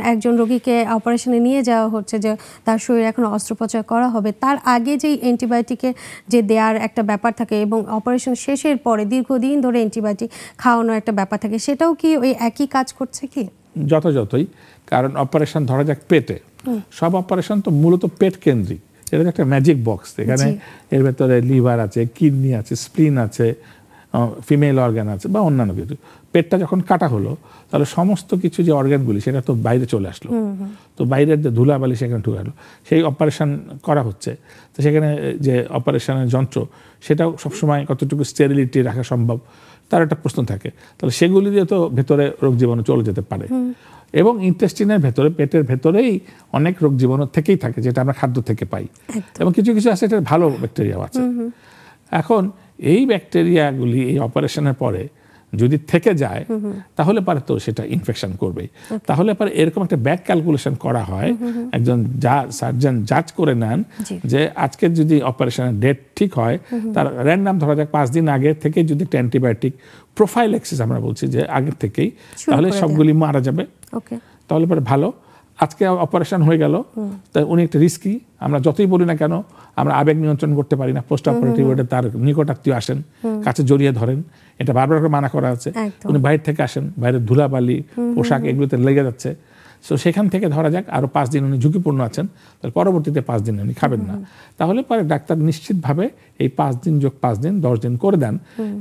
যখন একজন রোগীকে অপারেশনে নিয়ে যাওয়া হচ্ছে, যে তার শরীরে এখন অস্ত্রোপচার করা হবে, তার আগে যেই অ্যান্টিবায়োটিকের যে দেওয়ার একটা ব্যাপার থাকে এবং অপারেশন শেষের পরে দীর্ঘদিন ধরে অ্যান্টিবায়োটিক খাওয়ানোর একটা ব্যাপার থাকে, সেটাও কি ওই একই কাজ করছে কি? যথাযথই, কারণ অপারেশন ধরা যাক পেটে, সব অপারেশন তো মূলত পেট কেন্দ্রিক। এটা একটা ম্যাজিক বক্স, এখানে এর ভেতরে লিভার আছে, কিডনি আছে, স্প্লিন আছে, ফিমেল অর্গান আছে বা অন্যান্য কিছু। পেটটা যখন কাটা হলো তাহলে সমস্ত কিছু যে অর্গানগুলি সেটা তো বাইরে চলে আসলো, তো বাইরের যে ধুলাবালি সেখানে ঢুকালো, সেই অপারেশন করা হচ্ছে। তো সেখানে যে অপারেশনের যন্ত্র সেটাও সবসময় কতটুকু স্টেরিলিটি রাখা সম্ভব তার একটা প্রশ্ন থাকে। তাহলে সেগুলি দিয়ে তো ভেতরে রোগ জীবাণু চলে যেতে পারে। এবং ইন্টেস্টিনের ভেতরে, পেটের ভেতরেই অনেক রোগ জীবাণু থেকেই থাকে, যেটা আমরা খাদ্য থেকে পাই। এবং কিছু কিছু আছে এটার ভালো ব্যাকটেরিয়াও আছে। এখন এই ব্যাকটেরিয়াগুলি এই অপারেশনের পরে যদি থেকে যায় তাহলে পারে তো সেটা ইনফেকশন করবে। তাহলে পারে এরকম একটা ব্যাক ক্যালকুলেশন করা হয়, একজন সার্জন জাজ করে নেন যে আজকে যদি অপারেশনের ডেট ঠিক হয়, তার র্যান্ডাম ধরা যাক 5 দিন আগে থেকে যদি একটা অ্যান্টিবায়োটিক প্রোফাইল্যাক্সিস আমরা বলছি যে আগের থেকেই, তাহলে সবগুলি মারা যাবে। তাহলে পরে ভালো। আজকে অপারেশন হয়ে গেল, তাই উনি একটা রিস্কি, আমরা যতই বলি না কেন আমরা আবেগ নিয়ন্ত্রণ করতে পারি না। পোস্ট অপারেটিভ ওয়ার্ডে তার নিকটাত্মীয় আসেন, কাছে জড়িয়ে ধরেন, এটা বারবার করে মানা করা আছে। উনি বাইরে থেকে আসেন, বাইরের ধুলাবালি পোশাক এগুলোতে লেগে যাচ্ছে। সো সেখান থেকে ধরা যাক আরও 5 দিন উনি ঝুঁকিপূর্ণ আছেন, তাহলে পরবর্তীতে 5 দিন উনি খাবেন না। তাহলে পরে ডাক্তার নিশ্চিতভাবে এই 5 দিন যোগ 5 দিন 10 দিন করে দেন।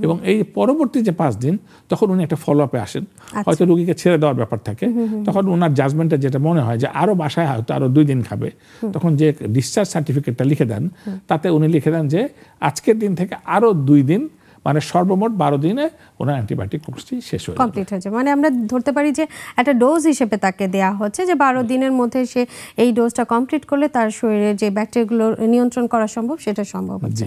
এবং এই পরবর্তী যে 5 দিন তখন উনি একটা ফলো আপে আসেন, হয়তো রুগীকে ছেড়ে দেওয়ার ব্যাপার থাকে, তখন ওনার জাজমেন্টে যেটা মনে হয় যে আরও বাসায় হয়তো আরও 2 দিন খাবে, তখন যে ডিসচার্জ সার্টিফিকেটটা লিখে দেন তাতে উনি লিখে দেন যে আজকের দিন থেকে আরও 2 দিন, মানে সর্বমোট 12 দিনে ওনার অ্যান্টিবায়োটিক কোর্সটি শেষ হয়ে কমপ্লিট হয়েছে। মানে আমরা ধরতে পারি যে একটা ডোজ হিসেবে তাকে দেওয়া হচ্ছে, যে 12 দিনের মধ্যে সে এই ডোজটা কমপ্লিট করলে তার শরীরে যে ব্যাকটেরিয়াগুলো নিয়ন্ত্রণ করা সম্ভব সেটা সম্ভব হচ্ছে।